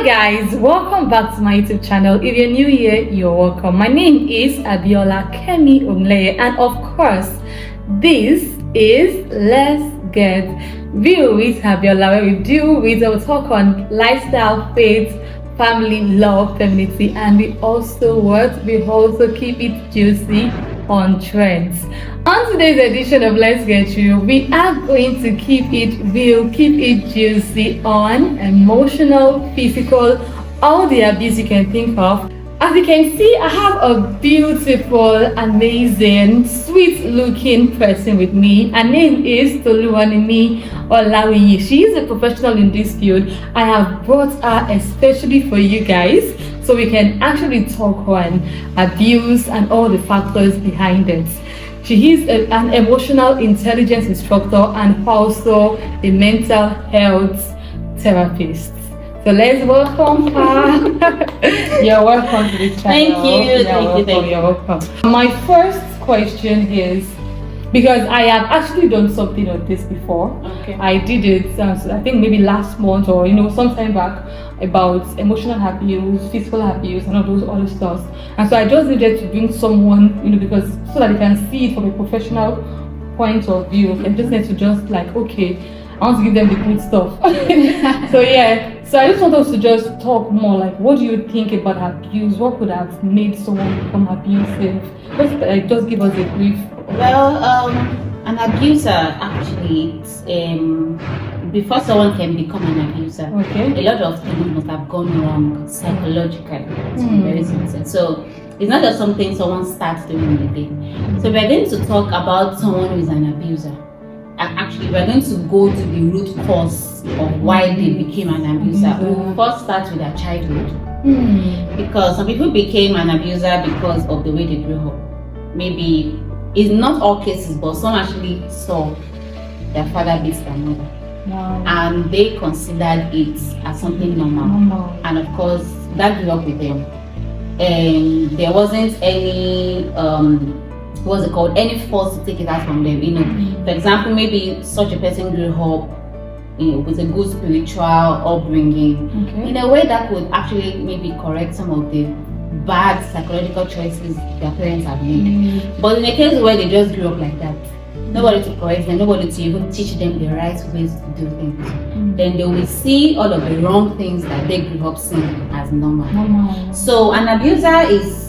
Guys, welcome back to my YouTube channel. If you're new here, you're welcome. My name is Abiola Kemi Omleye, and of course this is Let's Get Real with Abiola, where we will talk on lifestyle, faith, family, love, femininity, and we also keep it juicy on trends. On today's edition of Let's Get Real, we are going to keep it real, keep it juicy on emotional, physical, all the abuse you can think of. As you can see, I have a beautiful, amazing, sweet-looking person with me. Her name is Toluwanimi Olawuyi. She is a professional in this field. I have brought her especially for you guys, so we can actually talk on abuse and all the factors behind it. She is an emotional intelligence instructor and also a mental health therapist. So let's welcome her. You're welcome to the channel. Thank you. You're welcome. My first question is, because I have actually done something of this before. Okay. I did it, I think maybe last month or sometime back, about emotional abuse, physical abuse, and all those other stuff. And so I just needed to bring someone, because so that they can see it from a professional point of view. I just need to okay, I want to give them the good stuff. So I just want us to just talk more, what do you think about abuse? What could have made someone become abusive? Just give us a brief. Well, an abuser actually, before someone can become an abuser, a lot of things must have gone wrong psychologically, to be very sincere. So it's not just something someone starts doing in the day. So we're going to talk about someone who is an abuser. And actually, we're going to go to the root cause of why they became an abuser. We'll first start with their childhood. Because some people became an abuser because of the way they grew up. Maybe, it's not all cases, but some actually saw their father beat their mother. Wow. And they considered it as something normal. And of course, that grew up with them. And there wasn't any any force to take it out from them. For example, maybe such a person grew up with a good spiritual upbringing, in a way that could actually maybe correct some of the bad psychological choices their parents have made. But in a case where they just grew up like that, nobody to correct them, nobody to even teach them the right ways to do things, then they will see all of the wrong things that they grew up seeing as normal. So an abuser is,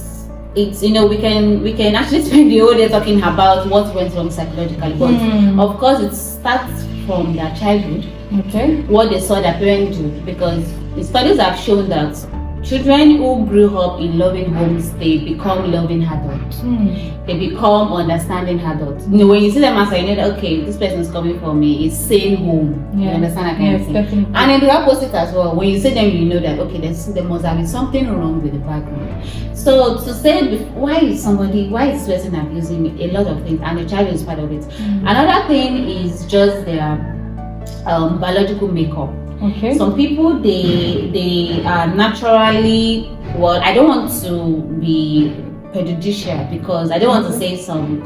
we can actually spend the whole day talking about what went wrong psychologically, but of course it starts from their childhood, what they saw their parents do, because the studies have shown that children who grew up in loving homes, they become loving adults. They become understanding adults. When you see them as you know that, okay, this person is coming from a sane home. You understand that kind of thing? Definitely. And in the opposite as well, when you see them, you know that, okay, there must have been something wrong with the background. So to say, why is this person abusing me? A lot of things, and the child is part of it. Another thing is just their biological makeup. Some people, they are naturally, well, I don't want to be prejudicial because I don't want to say some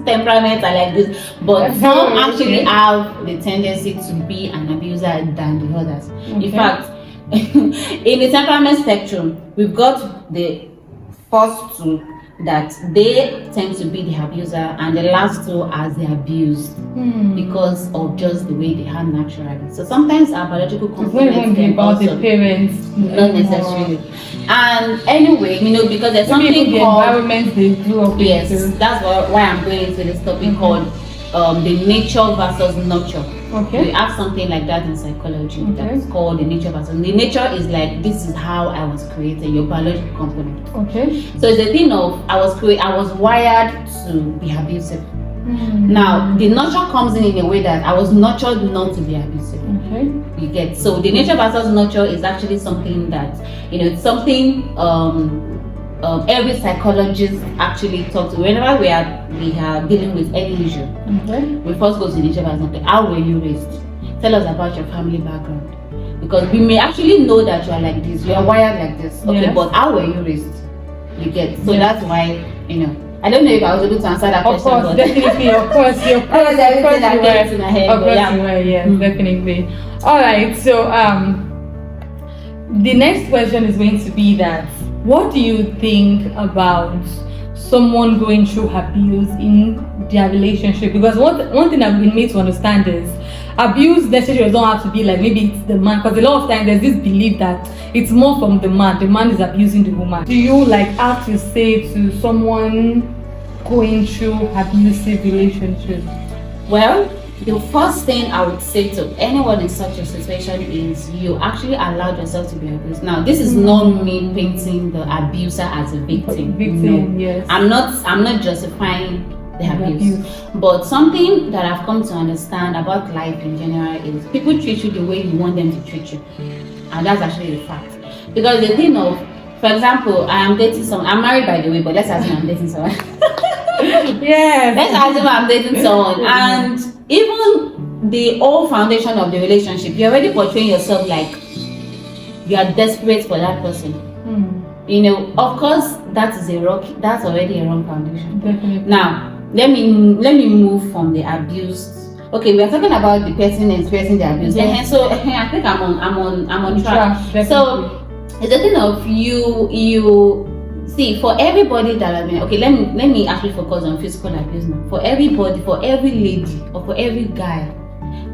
temperaments are like this, but some actually have the tendency to be an abuser than the others. In fact, in the temperament spectrum, we've got the first two that they tend to be the abuser, and the last two as the abused because of just the way they are naturally. So sometimes our biological components can about also the parents, not necessarily. And anyway, because there's something the called environment they grew up in. Yes, that's why I'm going into this topic called the nature versus nurture. We have something like that in psychology that's called the nature versus. The nature is like, this is how I was created, your biological component. So it's a thing of I was wired to be abusive. Now the nurture comes in a way that I was nurtured not to be abusive. You get, so the nature versus nurture is actually something that it's something every psychologist actually talks to whenever we are dealing with any issue. We first go to the nature versus nurture. How were you raised? Tell us about your family background, because we may actually know that you are like this, you are wired like this. But how were you raised? You get, so that's why I don't know if I was able to answer that question. Of course, definitely, of course, definitely. All right, so the next question is going to be that what do you think about someone going through abuse in their relationship? Because one thing I've been made to understand is abuse necessarily don't have to be like maybe it's the man, because a lot of times there's this belief that it's more from the man is abusing the woman. Do you like have to say to someone going through abusive relationship? Well, the first thing I would say to anyone in such a situation is you actually allowed yourself to be abused. Now, this is not me painting the abuser as a victim. No. Yes. I'm not justifying the abuse. But something that I've come to understand about life in general is people treat you the way you want them to treat you. And that's actually the fact. Because the thing of, for example, I am dating someone. I'm married, by the way, but let's assume I'm dating someone. Yes. Let's assume I'm dating someone, and even the whole foundation of the relationship, you're already portraying yourself like you are desperate for that person. You know, of course, that's already a wrong foundation. Definitely. Now, let me move from the abuse. Okay, we are talking about the person experiencing the abuse. Yes. So I think I'm on track. Definitely. So it's a thing of you. See, for everybody that I mean, okay, let me actually focus on physical abuse now. For everybody, for every lady or for every guy,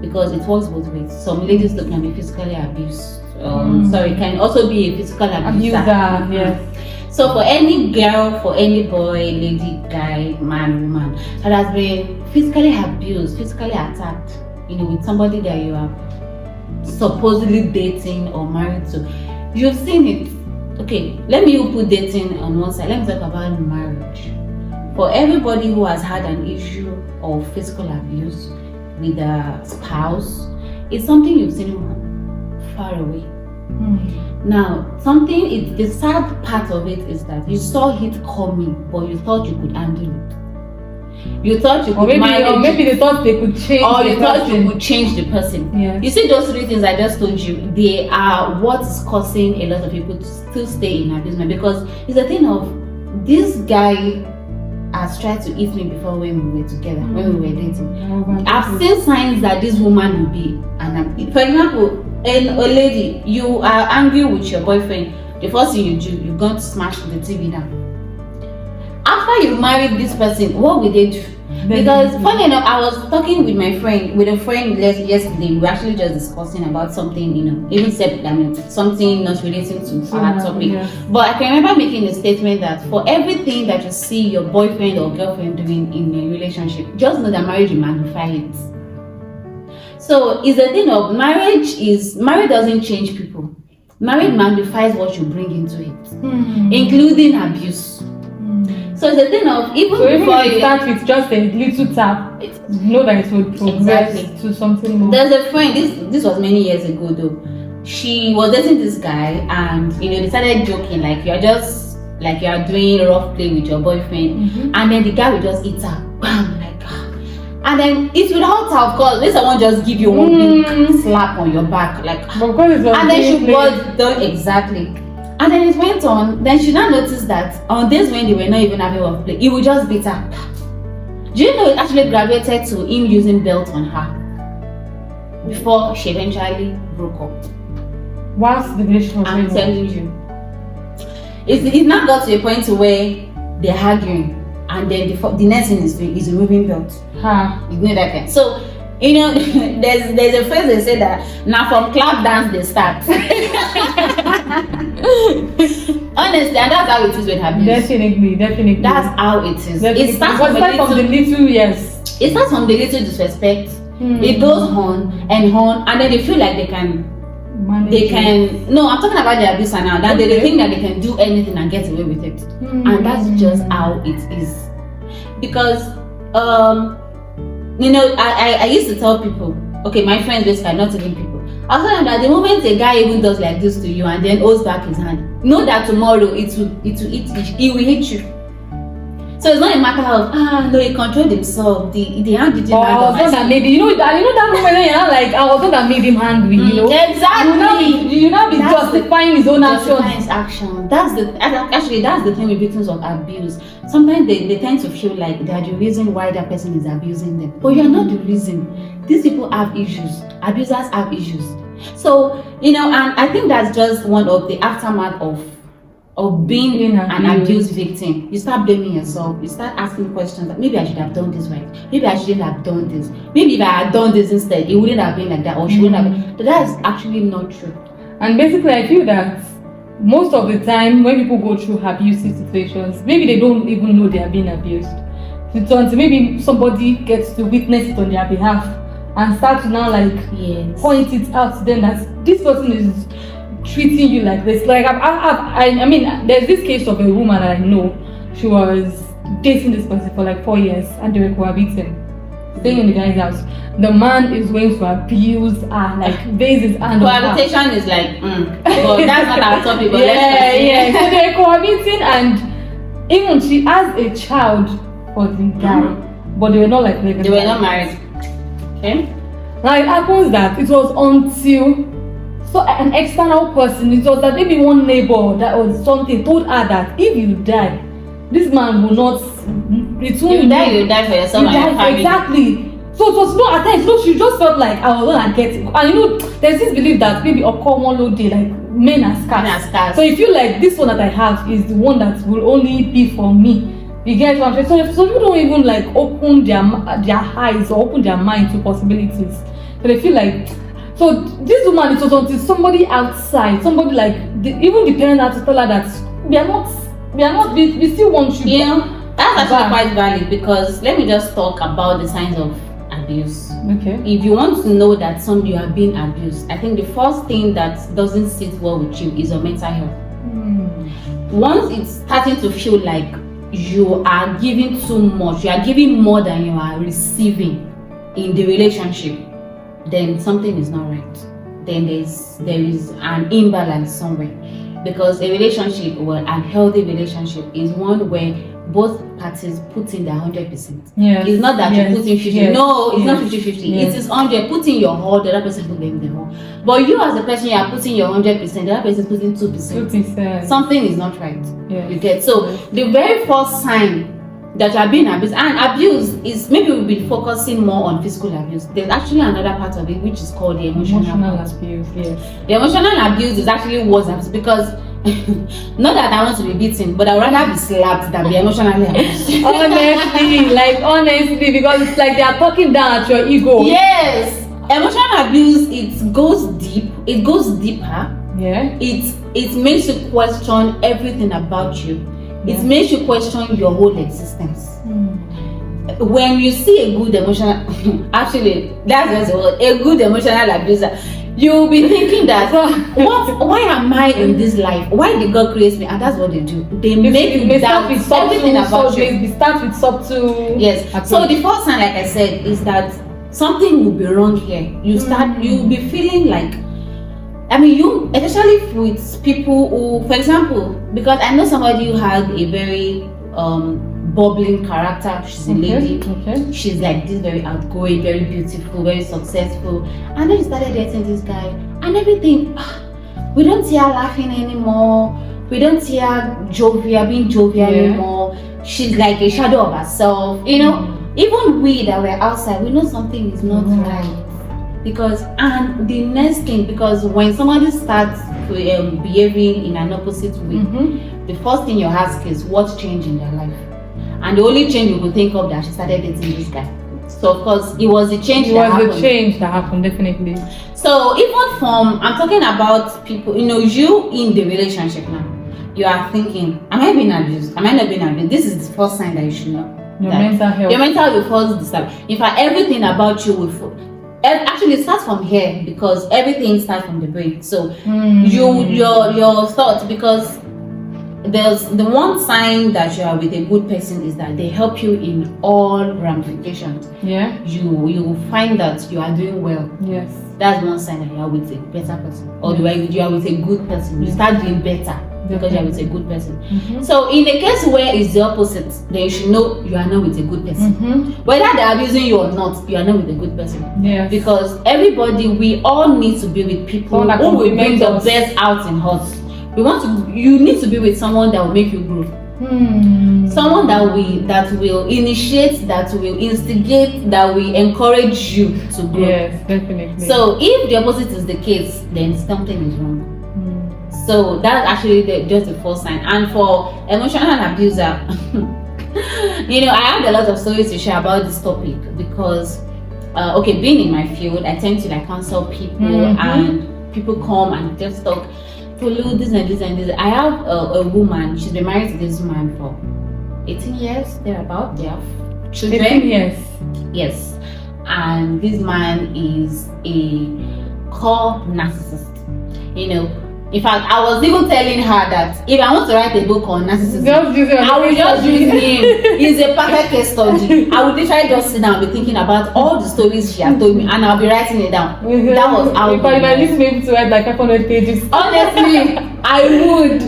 because it works both ways. Some ladies can be physically abused. Sorry, can also be a physical abuser. Yes. So for any girl, for any boy, lady, guy, man, woman that has been physically abused, physically attacked, you know, with somebody that you are supposedly dating or married to, you've seen it. Okay, let me put dating on one side. Let me talk about marriage. For everybody who has had an issue of physical abuse with a spouse, it's something you've seen far away. Now, the sad part of it is that you saw it coming, but you thought you could handle it. You thought you could manage, or maybe they thought they could change, or you thought you could change the person. Yes. You see, those three things I just told you, they are what is causing a lot of people to still stay in abusement, because it's a thing of this guy has tried to eat me before when we were together, when we were dating. I've seen signs that this woman will be for example, a lady, you are angry with your boyfriend. The first thing you do, you're going to smash the TV down. After you married this person, what will they do? Because funny enough, I was talking with a friend yesterday. We were actually just discussing about something, you know, even something not relating to our topic. Yes. But I can remember making a statement that for everything that you see your boyfriend or girlfriend doing in a relationship, just know that marriage will magnify it. So it's a thing of marriage doesn't change people. Marriage magnifies what you bring into it, including abuse. So it's a thing of even before you start with just a little tap, know that it will progress to something more. There's a friend, this was many years ago though. She was dating this guy, and you know, they started joking like you are doing rough play with your boyfriend, and then the guy will just eat her, bam, like, and then it will hurt her, of course. Let someone just give you one big slap on your back, like, and then she was done exactly. And then it went on. Then she now noticed that on days when they were not even having rough play, he would just beat her. Do you know it actually graduated to him using belt on her before she eventually broke up? What's the relationship? I'm telling you, it now got to a point where they're arguing, and then the next thing is doing is removing belt. You know that kind. So you know, there's a phrase they say that now from club dance they start. Honestly, and that's how it is with abuse. Definitely. That's how it is. Definitely. It starts from the little, yes. It starts from the little disrespect. It goes on, and then they feel like they can. No, I'm talking about the abuser now. That they think that they can do anything and get away with it, and that's just how it is. Because you know, I used to tell people, okay, my friends basically, not even people. I was telling them that the moment a guy even does like this to you and then holds back his hand, know that tomorrow it will hit you. So it's not a matter of no, he controlled himself. The hand didn't that made you know that moment when you're not like I was not that made him angry, you know. Exactly. You now be justifying his own action. That's the thing with victims of abuse. Sometimes they tend to feel like they are the reason why that person is abusing them. But you are not the reason. These people have issues. Abusers have issues. So, and I think that's just one of the aftermath of being an abuse victim. You start blaming yourself. You start asking questions like, maybe I should have done this right. Maybe I shouldn't have done this. Maybe if I had done this instead, it wouldn't have been like that, or she wouldn't have been. But that is actually not true. And basically, I feel that most of the time when people go through abusive situations, maybe they don't even know they are being abused. It's until maybe somebody gets to witness it on their behalf and start to now point it out to them that this person is treating you like this. Like I mean, there's this case of a woman that I know. She was dating this person for like 4 years and they were cohabiting, staying in the guy's house. The man is going to abuse her, like base his hand on her. Cohabitation is like, but that's not our topic. But yeah. So they're cohabiting, and even she has a child for the guy, but they were not like they were not married. Okay. Now it happens that it was until an external person, it was that maybe one neighbor that was something told her that if you die, this man will not return. You die for yourself and your family. Exactly. So it was not at times. So she just felt like I was gonna get it. And there's this belief that maybe a common low day, like men are scarce. So you feel like this one that I have is the one that will only be for me. You get what I'm saying? So people don't even like open their eyes or open their mind to possibilities. So they feel like, so this woman, it was until somebody outside, somebody like even the parents had to tell her that we still want you. That's actually quite valid, because let me just talk about the signs of abuse. Okay. If you want to know that you are being abused, I think the first thing that doesn't sit well with you is your mental health. Once it's starting to feel like you are giving too much, you are giving more than you are receiving in the relationship, then something is not right. Then there is an imbalance somewhere, because a relationship, an unhealthy relationship, is one where both parties put in their 100%. Yes. It's not that you put in 50. Yes. No, it's Yes. not 50-50. Yes. It is 100. Put in your whole, the other person put in the whole. But you as a person, you are putting your 100%, the other person is putting 2%. Something is not right. Yes. You get? So the very first sign that you are being abused, and abuse is, maybe we'll be focusing more on physical abuse. There's actually another part of it which is called the emotional abuse. Yes. The emotional abuse is actually worse abuse, because not that I want to be beaten, but I would rather be slapped than be emotionally abused. honestly, because it's like they are talking down at your ego. Yes, emotional abuse, it goes deep. It goes deeper. Yeah. It makes you question everything about you. Yeah. It makes you question your whole existence. When you see a good emotional, actually, that's just the word, a good emotional abuser, you'll be thinking that, why am I in this life? Why did God create me? And that's what they do. They make you doubt everything about you. They start with subtle. Yes. So the first sign, like I said, is that something will be wrong here. You'll be feeling like, you, especially with people who, for example, because I know somebody who had a very bubbling character. She's a lady. Okay. She's like this, very outgoing, very beautiful, very successful. And then she started dating this guy, and everything. We don't see her laughing anymore. We don't see her being jovial anymore. She's like a shadow of herself. Even we that were outside, we know something is not right. And the next thing, because when somebody starts behaving in an opposite way, the first thing you ask is what's changed in their life. And the only change you could think of that she started dating this guy. So of course it was the change that happened. It was the change that happened, definitely. So even I'm talking about people, you in the relationship now, you are thinking, am I being abused? Am I not being abused? This is the first sign that you should know. Your mental health. Your mental health will first disturb. In fact, everything about you will actually it starts from here, because everything starts from the brain. So your thoughts, because there's the one sign that you are with a good person is that they help you in all ramifications. Yeah. You will find that you are doing well. Yes. That's one sign that you are with a better person, or you are with a good person. You start doing better because you are with a good person. So in a case where it's the opposite, then you should know you are not with a good person. Whether they are abusing you or not, you are not with a good person. Yes. Because we all need to be with people who will bring the best out in us. You need to be with someone that will make you grow. Someone that will initiate, that will instigate, that will encourage you to grow. Yes, definitely. So if the opposite is the case, then something is wrong. So that's actually just the first sign. And for emotional abuser, I have a lot of stories to share about this topic because, being in my field, I tend to counsel people, and people come and just talk. Follow this and this and this. I have a woman. She's been married to this man for 18 years. Thereabout. They have children. 18 years. Yes, and this man is a core narcissist. In fact, I was even telling her that if I want to write a book on narcissism, I will just use him. He's a perfect case study. I would literally just sit down and be thinking about all the stories she has told me, and I'll be writing it down. That was how. If I list maybe to write 500 pages. Honestly, I would.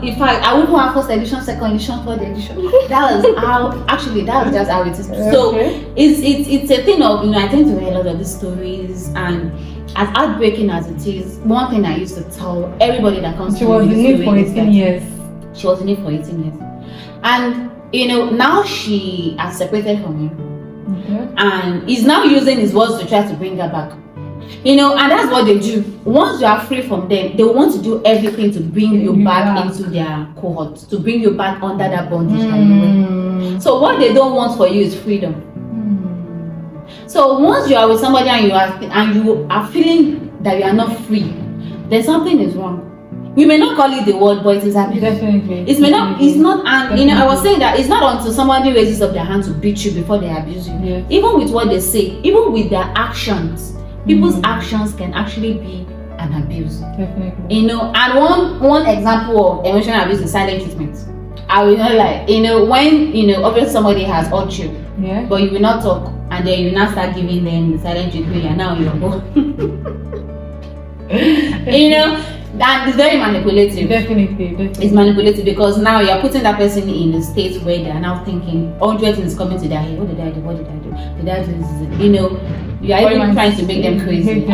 In fact, I would have first edition, second edition, third edition. That was how. Actually, that was just how it is. So it's a thing of I tend to hear a lot of these stories, and as heartbreaking as it is, one thing I used to tell everybody that comes to me. She was in it for 18 years. She was in it for 18 years. And, now she has separated from him. And he's now using his words to try to bring her back. And that's what they do. Once you are free from them, they want to do everything to bring you back into their cohort, to bring you back under that bondage that you were. So what they don't want for you is freedom. So once you are with somebody and you are feeling that you are not free, then something is wrong. We may not call it the word, but it is abuse. Definitely. It's not, and I was saying that it's not until somebody raises up their hand to beat you before they abuse you. Yes. Even with what they say, even with their actions, people's actions can actually be an abuse. Definitely. And one example of emotional abuse is silent treatment. I will not lie. When obviously somebody has hurt you, but you will not talk. And then you now start giving them the silent treatment, and now you're that is very manipulative. Definitely. It's manipulative because now you're putting that person in a state where they are now thinking, all things is coming to their head. What did I do? Did I do this? You are even trying to make them crazy.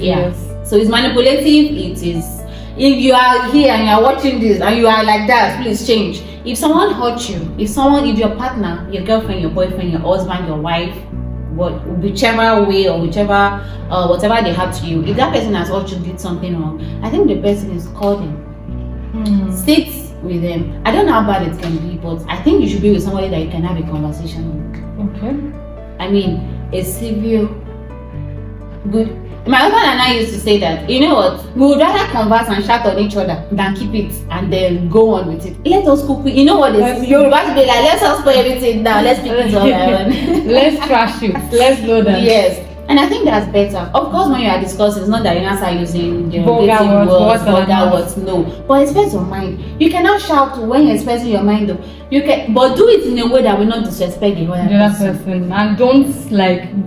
Yes. So it's manipulative. It is. If you are here and you are watching this and you are like that, please change. If someone hurt you, if your partner, your girlfriend, your boyfriend, your husband, your wife, whichever way or whatever they have to you, if that person has hurt you, did something wrong, I think the person is called in. Sit with them. I don't know how bad it can be, but I think you should be with somebody that you can have a conversation with. Okay. I mean, a civil, good. My husband and I used to say that, we would rather converse and shout on each other than keep it and then go on with it. Let us cook it. What they say? You're about to be like, let's us put everything down. Let's pick it up. Let's trash it. Let's know that. Yes. And I think that's better. Of course, when you are discussing, it's not that you're not start using vulgar words, no. But express your mind. You cannot shout when you're expressing your mind, though. You can, but do it in a way that will not disrespect the other person. And don't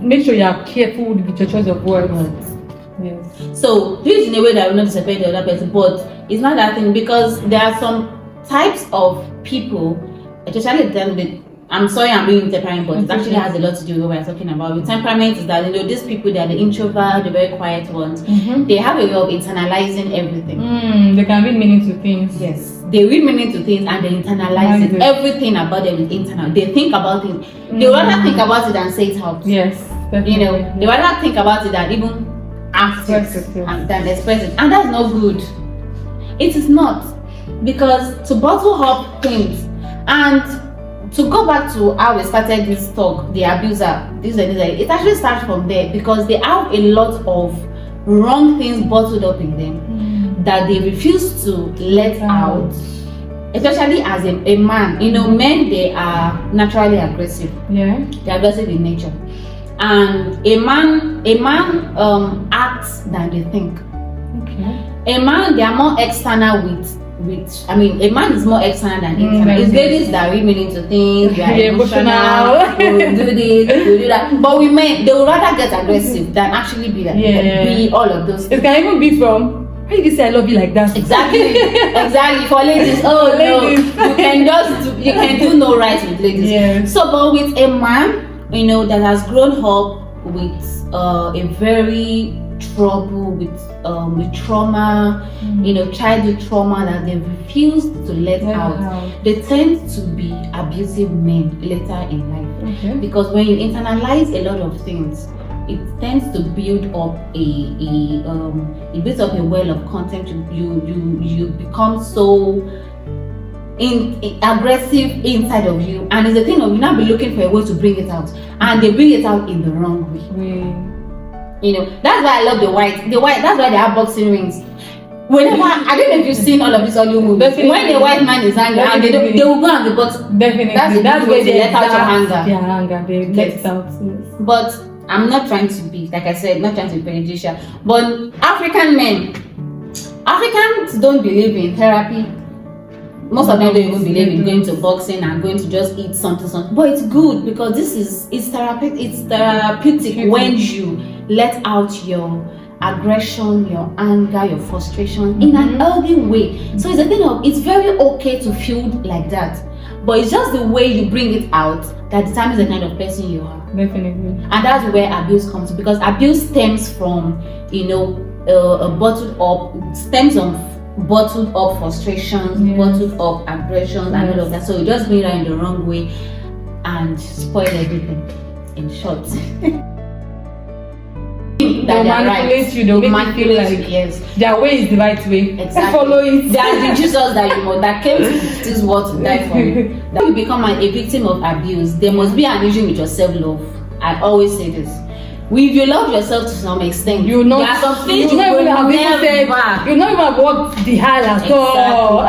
make sure you are careful with your choice of words. Yes. So do it in a way that will not disrespect the other person. But it's not that thing, because there are some types of people, especially them with. I'm sorry I'm being temperament, but it actually has a lot to do with what we're talking about. With temperament is that these people, they are the introvert, the very quiet ones. They have a way of internalizing everything. They can read meaning to things. Yes, they read meaning to things and they internalize it. Everything about them is internal. They think about it. They rather think about it than say it out. Yes, definitely. They rather think about it than even ask it and than express it, and that's not good. It is not, because to bottle up things and. To go back to how we started this talk, the abuser, it actually starts from there, because they have a lot of wrong things bottled up in them that they refuse to let out, especially as a man. Men, they are naturally aggressive. Yeah, they're aggressive in nature, and a man acts than they think. Okay. A man, they are more external a man is more external than internal. It's ladies that read meaning to things, we are emotional, we do this, we do that. But we men, they would rather get aggressive than actually be like, be all of those things. It can even be from, why did you say I love you like that? Exactly. For ladies, ladies. No, you can do no right with ladies. So, but with a man, that has grown up with a very trouble with trauma, childhood trauma that they refuse to let out. They tend to be abusive men later in life, because when you internalize a lot of things, it tends to build up it builds up a well of content. You become so aggressive inside of you, and it's a thing of you now be looking for a way to bring it out, and they bring it out in the wrong way. That's why I love the white. That's why they have boxing rings. Whenever, I don't know if you've seen all of these audio movies. When the white man is angry, and they will go and the box. Definitely. That's where they let out your anger. Yeah, anger. They let it out. Yes. But I'm not trying to be, like I said, not trying to be prejudicial. But Africans don't believe in therapy. Most of them don't even believe in going to boxing and going to just eat something. But it's good because it's therapeutic when you let out your aggression, your anger, your frustration in an healthy way. So it's a thing of, it's very okay to feel like that, but it's just the way you bring it out that determines the kind of person you are. Definitely. And that's where abuse comes, because abuse stems from bottled up frustrations, bottled up aggressions, and all of that. So you just bring it out in the wrong way and spoil everything. In short. They'll manipulate you, they'll make you feel like their way is the right way. Exactly. Follow it. That's the Jesus that came to this world to die for you. That you become a victim of abuse, there must be an issue with your self-love. I always say this. If you love yourself to some extent, there are some things you will never. You know you have worked the hell at all.